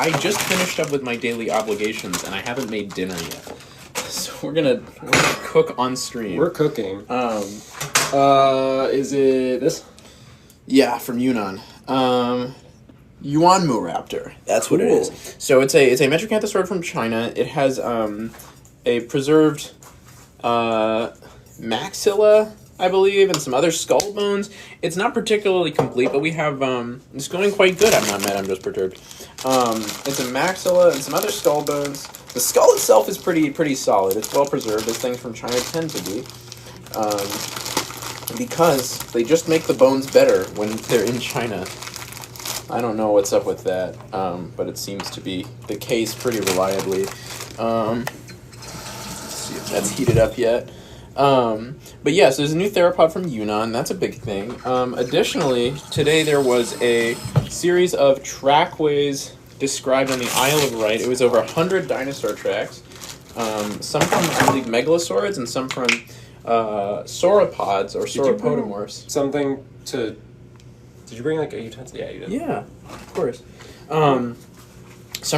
I just finished up with my daily obligations, and I haven't made dinner yet. So we're gonna cook on stream. We're cooking. Is it this? Yeah, from Yunnan. Yuanmu raptor. That's what it is. So it's a Metrocanthosaur from China. It has a preserved maxilla, I believe, and some other skull bones. It's not particularly complete, but we have it's going quite good. I'm not mad. I'm just perturbed. It's a maxilla and some other skull bones. The skull itself is pretty solid. It's well preserved, as things from China tend to be, because they just make the bones better when they're in China. I don't know what's up with that, but it seems to be the case pretty reliably. Let's see if that's heated up yet. But yes, there's a new theropod from Yunnan. That's a big thing. Additionally, today there was a series of trackways described on the Isle of Wight. It was over 100 dinosaur tracks. Some from, I believe, megalosaurids and some from sauropods or sauropodomorphs. Something to... Did you bring like a utensil? Yeah, you did. Yeah, of course. Some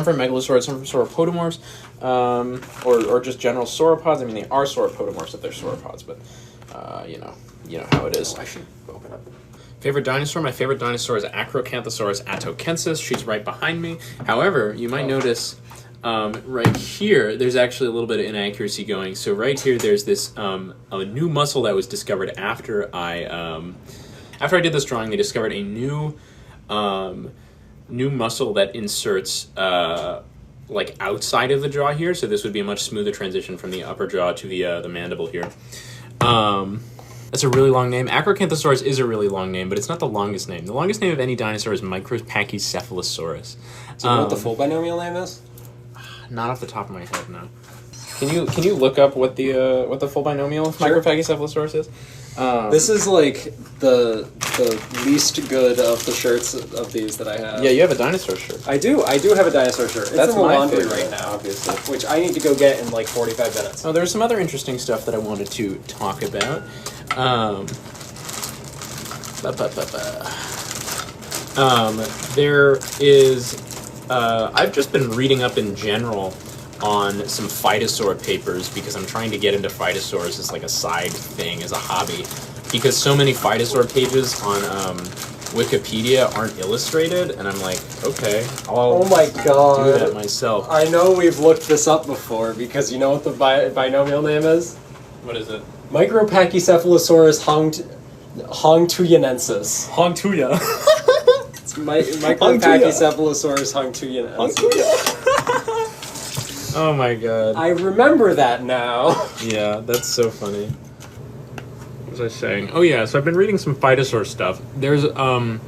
from megalosaurids, some from sauropodomorphs, or just general sauropods. I mean, they are sauropodomorphs if they're sauropods, but you know how it is. I should open up. Favorite dinosaur? My favorite dinosaur is Acrocanthosaurus atokensis. She's right behind me. However, you might notice right here, there's actually a little bit of inaccuracy going. So right here, there's this a new muscle that was discovered after I did this drawing. They discovered a new muscle that inserts like outside of the jaw here. So this would be a much smoother transition from the upper jaw to the mandible here. That's a really long name. Acrocanthosaurus is a really long name, but it's not the longest name. The longest name of any dinosaur is Micropachycephalosaurus. Do you know what the full binomial name is? Not off the top of my head, no. Can you look up what the full binomial of Micropachycephalosaurus is? This is like the least good of the shirts of these that I have. Yeah, you have a dinosaur shirt. I do have a dinosaur shirt. It's That's in the my laundry favorite, right now, obviously. which I need to go get in like 45 minutes. Oh, there's some other interesting stuff that I wanted to talk about. There is... I've just been reading up in general on some phytosaur papers because I'm trying to get into phytosaurs as like a side thing, as a hobby, because so many phytosaur pages on Wikipedia aren't illustrated, and I'm like, okay, I'll oh my god, do that myself. I know we've looked this up before, because you know what the binomial name is? What is it? Micropachycephalosaurus hongtuyenensis. Hongtuya. It's Micropachycephalosaurus hongtuyenensis. Oh my god. I remember that now. Yeah, that's so funny. What was I saying? Oh yeah, so I've been reading some phytosaur stuff. There's a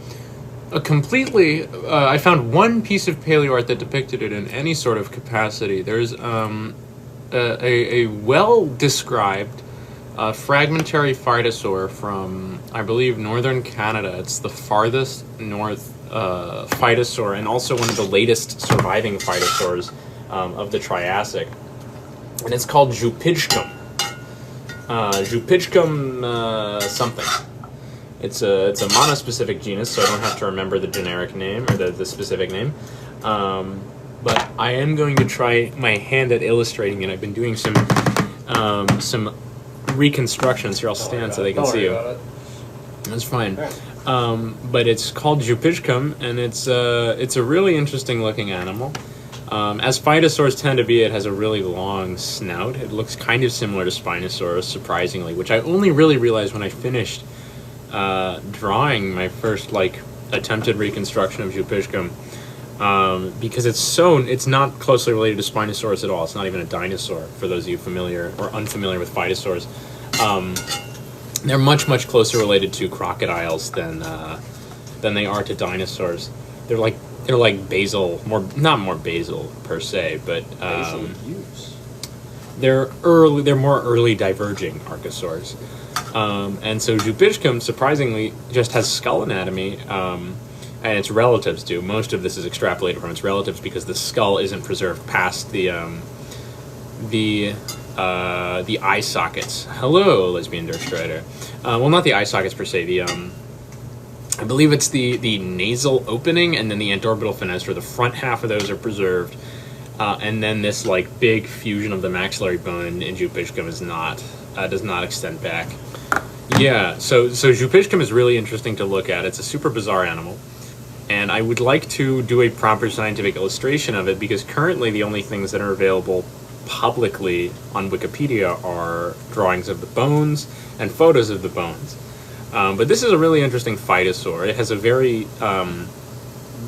completely... I found one piece of paleoart that depicted it in any sort of capacity. There's a well-described fragmentary phytosaur from, I believe, northern Canada. It's the farthest north phytosaur, and also one of the latest surviving phytosaurs of the Triassic, and it's called Jupijcum. Jupijcum something. It's a monospecific genus, so I don't have to remember the generic name or the specific name. But I am going to try my hand at illustrating it. I've been doing some reconstructions here. I'll stand so they can see you. That's fine. But it's called Jupijcum, and it's a really interesting looking animal. As phytosaurs tend to be, it has a really long snout. It looks kind of similar to Spinosaurus, surprisingly, which I only really realized when I finished drawing my first attempted reconstruction of Jupijcum, because it's not closely related to Spinosaurus at all. It's not even a dinosaur, for those of you familiar or unfamiliar with phytosaurs. They're much closer related to crocodiles than they are to dinosaurs. They're like basal, not more basal per se, but they're more early diverging archosaurs. And so Jupijcum, surprisingly, just has skull anatomy, and its relatives do. Most of this is extrapolated from its relatives because the skull isn't preserved past the eye sockets. Hello, lesbian Durstrider. Well, not the eye sockets per se. I believe it's the nasal opening and then the antorbital fenestra. The front half of those are preserved. And then this like big fusion of the maxillary bone in Jupitchcum is not does not extend back. Yeah, so Jupitchcum is really interesting to look at. It's a super bizarre animal, and I would like to do a proper scientific illustration of it because currently the only things that are available publicly on Wikipedia are drawings of the bones and photos of the bones. But this is a really interesting phytosaur. It has a very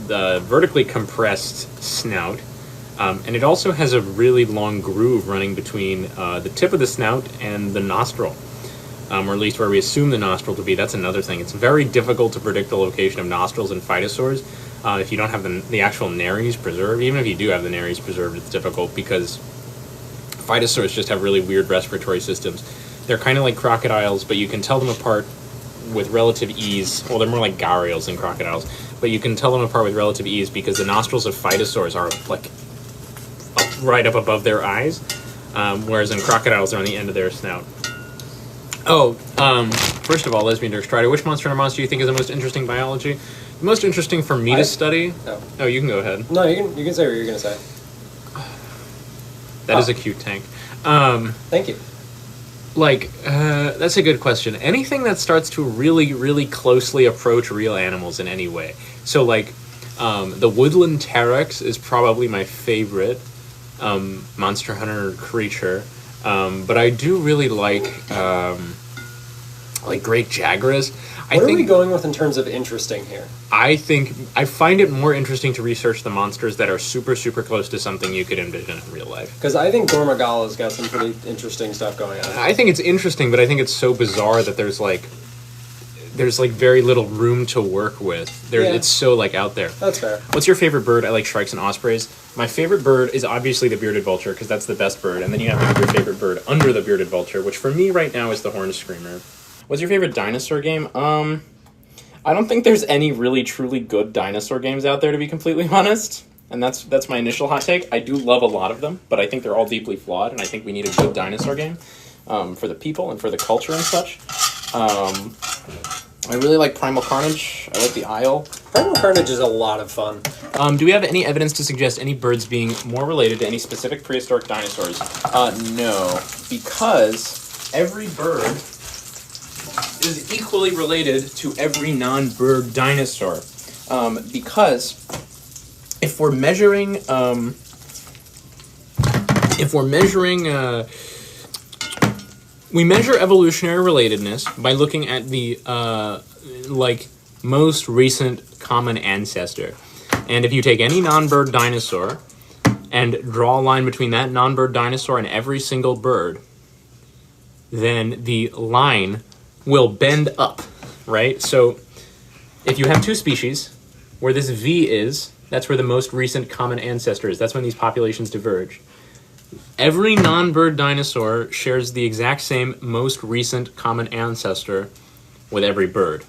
vertically compressed snout. And it also has a really long groove running between the tip of the snout and the nostril, or at least where we assume the nostril to be. That's another thing. It's very difficult to predict the location of nostrils in phytosaurs if you don't have the actual nares preserved. Even if you do have the nares preserved, it's difficult because phytosaurs just have really weird respiratory systems. They're kind of like crocodiles, but you can tell them apart with relative ease. Well, they're more like gharials than crocodiles, but you can tell them apart with relative ease because the nostrils of phytosaurs are like right up above their eyes, whereas in crocodiles they're on the end of their snout. First of all, Lesbian Dirk Strider, which monster and monster do you think is the most interesting biology? The most interesting for me to study? Oh, you can go ahead. No, you can say what you're going to say. That is a cute tank. Thank you. That's a good question. Anything that starts to really, really closely approach real animals in any way. So, the woodland Terex is probably my favorite monster hunter creature. But I do really like great jaguars. What are we going with in terms of interesting here? I find it more interesting to research the monsters that are super, super close to something you could envision in real life. Because I think Gormagala's got some pretty interesting stuff going on. I think it's interesting, but I think it's so bizarre that there's very little room to work with. It's so out there. That's fair. What's your favorite bird? I like shrikes and ospreys. My favorite bird is obviously the bearded vulture because that's the best bird, and then you have your favorite bird under the bearded vulture, which for me right now is the horned screamer. What's your favorite dinosaur game? I don't think there's any really truly good dinosaur games out there, to be completely honest. And that's my initial hot take. I do love a lot of them, but I think they're all deeply flawed, and I think we need a good dinosaur game for the people and for the culture and such. I really like Primal Carnage. I like the Isle. Primal Carnage is a lot of fun. Do we have any evidence to suggest any birds being more related to any specific prehistoric dinosaurs? No, because every bird is equally related to every non-bird dinosaur. Because if we're measuring, we measure evolutionary relatedness by looking at the most recent common ancestor. And if you take any non-bird dinosaur and draw a line between that non-bird dinosaur and every single bird, then the line will bend up, right? So if you have two species, where this V is, that's where the most recent common ancestor is. That's when these populations diverge. Every non-bird dinosaur shares the exact same most recent common ancestor with every bird.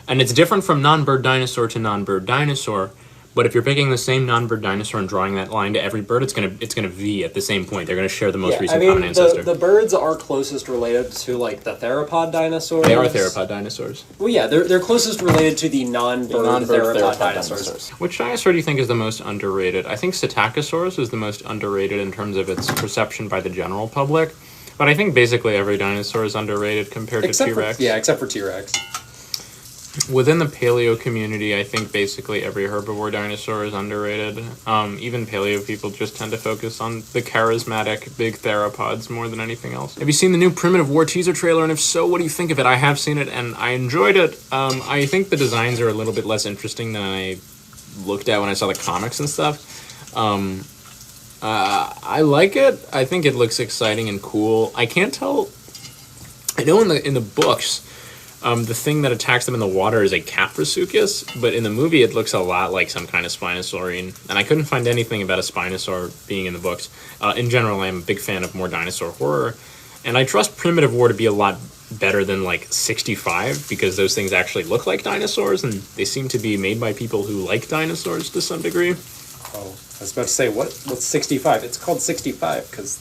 And it's different from non-bird dinosaur to non-bird dinosaur, but if you're picking the same non-bird dinosaur and drawing that line to every bird, it's gonna V at the same point. They're gonna share the most recent common ancestor. The birds are closest related to the theropod dinosaurs. They are theropod dinosaurs. Well, yeah, they're closest related to the non-bird theropod dinosaurs. Which dinosaur do you think is the most underrated? I think Psittacosaurus is the most underrated in terms of its perception by the general public, but I think basically every dinosaur is underrated compared to T-Rex. Except for T-Rex. Within the paleo community, I think basically every herbivore dinosaur is underrated. Even paleo people just tend to focus on the charismatic big theropods more than anything else. Have you seen the new Primitive War teaser trailer? And if so, what do you think of it? I have seen it, and I enjoyed it. I think the designs are a little bit less interesting than I looked at when I saw the comics and stuff. I like it. I think it looks exciting and cool. I can't tell. I know in the books, the thing that attacks them in the water is a Caprasuchus, but in the movie it looks a lot like some kind of Spinosaurine, and I couldn't find anything about a Spinosaur being in the books. In general, I'm a big fan of more dinosaur horror, and I trust Primitive War to be a lot better than 65, because those things actually look like dinosaurs, and they seem to be made by people who like dinosaurs to some degree. Oh, I was about to say, what's 65? It's called 65 because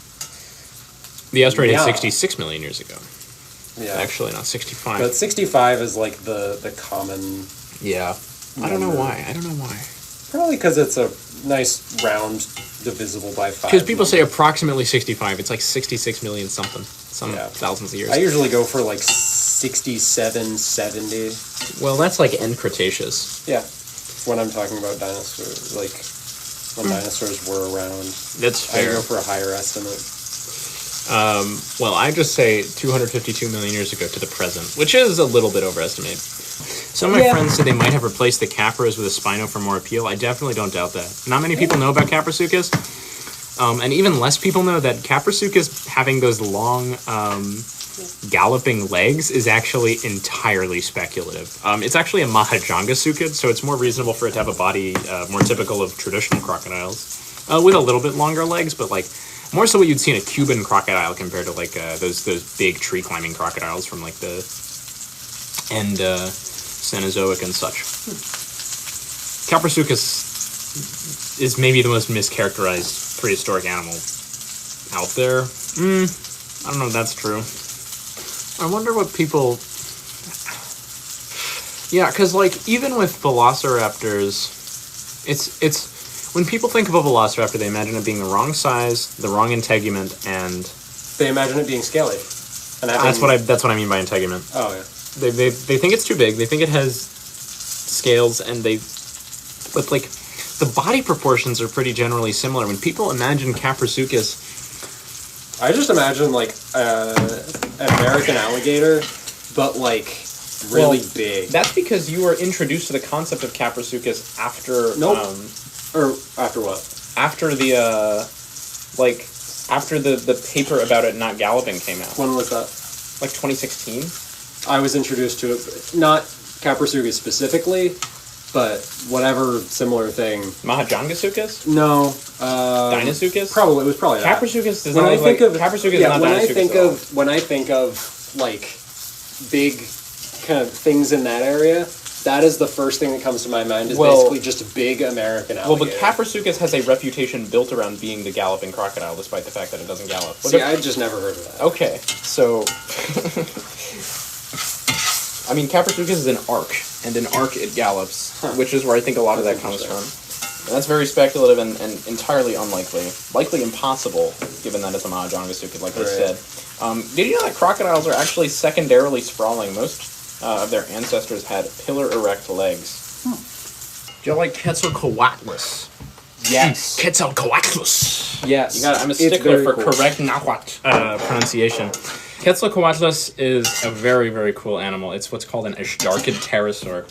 the asteroid hit 66 million years ago. Yeah. Actually, not 65. But 65 is the common Yeah. I don't know why. Probably because it's a nice round divisible by 5. Because people say approximately 65. It's like 66 million something. Thousands of years. I usually go for like 67, 70. Well, that's like end Cretaceous. Yeah. When I'm talking about dinosaurs, like when dinosaurs were around. That's fair. I go for a higher estimate. Well, I just say 252 million years ago to the present, which is a little bit overestimated. Some of my friends said they might have replaced the capras with a spino for more appeal. I definitely don't doubt that. Not many people know about Caprasuchus, and even less people know that Caprasuchus having those long galloping legs is actually entirely speculative. It's actually a Mahajangasuchid, so it's more reasonable for it to have a body more typical of traditional crocodiles, with a little bit longer legs, but like more so what you'd see in a Cuban crocodile compared to like those big tree climbing crocodiles from like the end Cenozoic and such. Caprasuchus is maybe the most mischaracterized prehistoric animal out there. I don't know if that's true. I wonder what people... Yeah, because like even with velociraptors, it's when people think of a velociraptor, they imagine it being the wrong size, the wrong integument, and they imagine it being scaly. And that's what I mean by integument. Oh yeah. They think it's too big. They think it has scales, and but like the body proportions are pretty generally similar. When people imagine Caprasuchus, I just imagine like an American alligator, but like really big. That's because you were introduced to the concept of Caprasuchus after. Nope. Or after what? After the after the paper about it not galloping came out. When was that? Like 2016. I was introduced to it, not Caprasuchus specifically, but whatever similar thing. Mahajangasuchus? No. Dinosuchus? Probably, it was probably that. Caprasuchus does not look like... Caprasuchus is not Dinosuchus. When I think of, like, big kind of things in that area, that is the first thing that comes to my mind, is basically just a big American alligator. Well, but Caprasuchus has a reputation built around being the galloping crocodile, despite the fact that it doesn't gallop. See, I've just never heard of that. Okay, so... I mean, Caprasuchus is an arc, and in arc it gallops, which is where I think a lot of that comes from. And that's very speculative and entirely unlikely. Likely impossible, given that it's a Mahajangasuchid, like I said. Did you know that crocodiles are actually secondarily sprawling? Most of their ancestors had pillar erect legs. Do you like Quetzalcoatlus? Yes. Quetzalcoatlus. Yes. I'm a stickler for correct Nahuatl pronunciation. Quetzalcoatlus is a very, very cool animal. It's what's called an Ashdarchid pterosaur.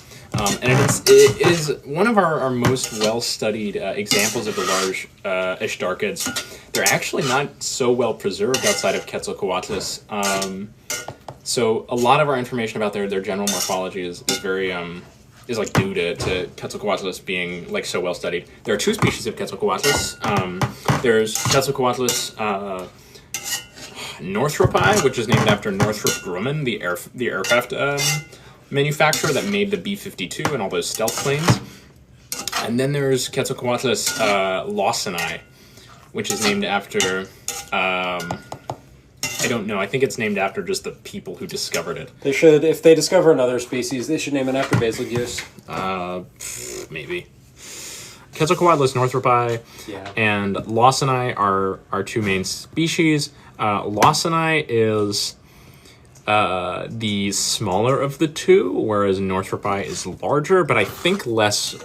And it is one of our most well-studied examples of the large Ashdarchids. They're actually not so well preserved outside of Quetzalcoatlus. So a lot of our information about their general morphology is very is like due to Quetzalcoatlus being like so well studied. There are two species of Quetzalcoatlus. There's Quetzalcoatlus Northropi, which is named after Northrop Grumman, the aircraft manufacturer that made the B-52 and all those stealth planes. And then there's Quetzalcoatlus lawsoni, which is named after I don't know. I think it's named after just the people who discovered it. They should, if they discover another species, they should name it after Betelgeuse. Maybe. Quetzalcoatlus northropi and lawsoni are two main species. Lawsoni is the smaller of the two, whereas northropi is larger, but I think less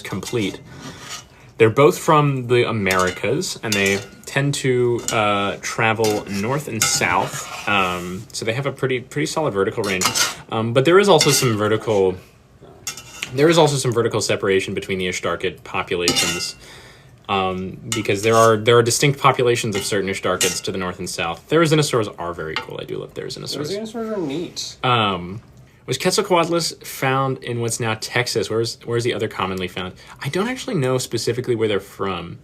complete. They're both from the Americas, and they tend to travel north and south. So they have a pretty solid vertical range. But there is also some vertical separation between the Ashdarchid populations. Because there are distinct populations of certain Ashdarchids to the north and south. Therizinosaurs are very cool. I do love Therizinosaurs. Therizinosaurs are neat. Was Quetzalcoatlus found in what's now Texas? Where's the other commonly found? I don't actually know specifically where they're from.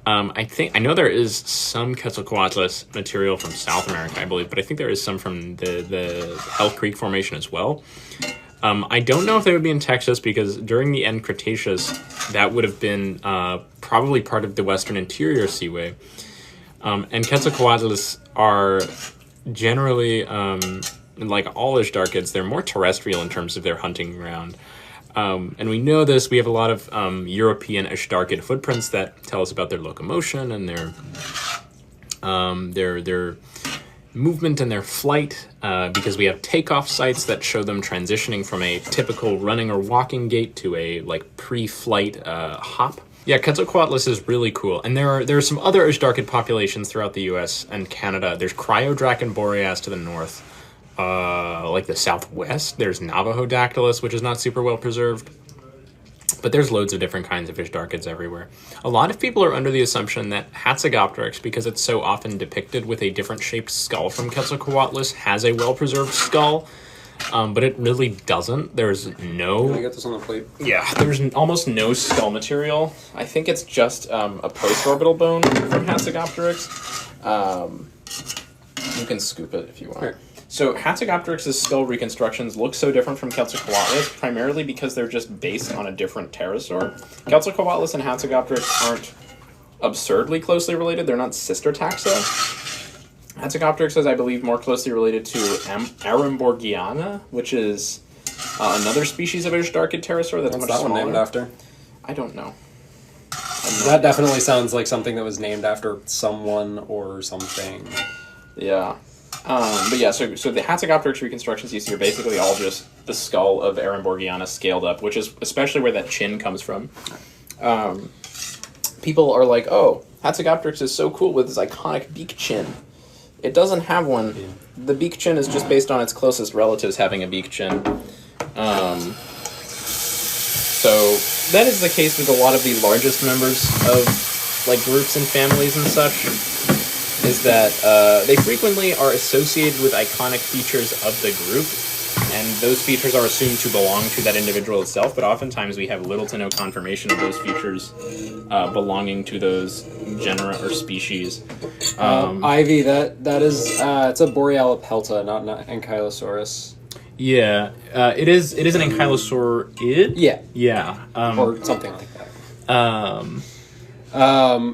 I know there is some Quetzalcoatlus material from South America, I believe, but I think there is some from the Elk Creek Formation as well. I don't know if they would be in Texas because during the end Cretaceous, that would have been probably part of the Western Interior Seaway. And Quetzalcoatlus are generally, like all Ashdarchids, they're more terrestrial in terms of their hunting ground. And we know this. We have a lot of European Ashtarkid footprints that tell us about their locomotion and their movement and their flight, because we have takeoff sites that show them transitioning from a typical running or walking gait to a like pre-flight hop. Yeah, Quetzalcoatlus is really cool, and there are some other Ashtarkid populations throughout the U.S. and Canada. There's Cryodraken boreas to the north, like the southwest. There's Navajo-Dactylus, which is not super well preserved, but there's loads of different kinds of Ashtarkids everywhere. A lot of people are under the assumption that Hatzegopteryx, because it's so often depicted with a different shaped skull from Quetzalcoatlus, has a well-preserved skull. But it really doesn't. There's no... Can I get this on the plate? Yeah, there's almost no skull material. I think it's just a post-orbital bone from Hatzegopteryx. You can scoop it if you want. Here. So Hatzegopteryx's skull reconstructions look so different from Quetzalcoatlus, primarily because they're just based on a different pterosaur. Quetzalcoatlus and Hatzegopteryx aren't absurdly closely related. They're not sister taxa. Hatzegopteryx is, I believe, more closely related to Aramborgiana, which is another species of Ashtarkid pterosaur that's much that smaller. one named after? I don't know. That definitely sounds like something that was named after someone or something. Yeah. But yeah, so the Hatzegopteryx reconstructions you see are basically all just the skull of Aramborgiana scaled up, which is especially where that chin comes from. People are like, oh, Hatzegopteryx is so cool with his iconic beak chin. It doesn't have one. Yeah. The beak chin is just based on its closest relatives having a beak chin. So that is the case with a lot of the largest members of like groups and families and such, is that they frequently are associated with iconic features of the group, and those features are assumed to belong to that individual itself, but oftentimes we have little to no confirmation of those features belonging to those genera or species. Ivy, that is, it's a Borealopelta, not an Ankylosaurus. Yeah, it is an Ankylosaurid? Yeah. Yeah. Or something like that.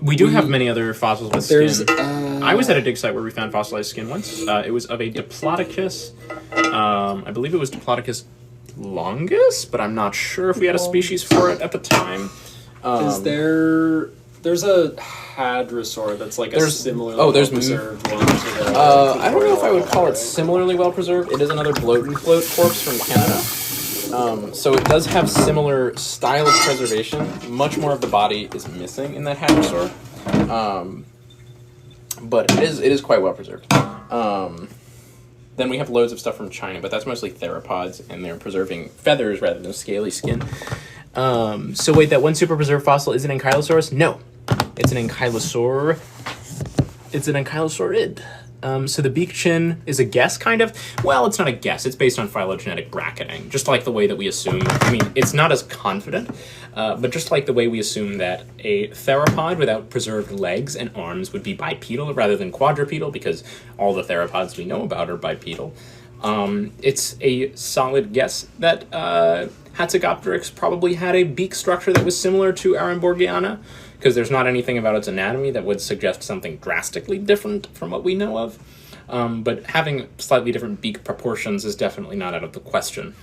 We do have many other fossils with skin. I was at a dig site where we found fossilized skin once. It was of a Diplodocus. I believe it was Diplodocus longus, but I'm not sure if we had a species for it at the time. There's a hadrosaur that's like a similarly well-preserved one. I don't know if I would call it similarly well-preserved. It is another bloat and float corpse from Canada. So it does have similar style of preservation. Much more of the body is missing in that hadrosaur. But it is quite well preserved. Then we have loads of stuff from China, but that's mostly theropods, and they're preserving feathers rather than scaly skin. So wait, that one super preserved fossil is an Ankylosaurus? No, it's an Ankylosaur. It's an Ankylosaurid. So the beak chin is a guess, kind of. Well, it's not a guess. It's based on phylogenetic bracketing, just like the way that we assume. I mean, it's not as confident, but just like the way we assume that a theropod without preserved legs and arms would be bipedal rather than quadrupedal, because all the theropods we know about are bipedal. It's a solid guess that Hatzegopteryx probably had a beak structure that was similar to Aramborgiana, because there's not anything about its anatomy that would suggest something drastically different from what we know of. But having slightly different beak proportions is definitely not out of the question.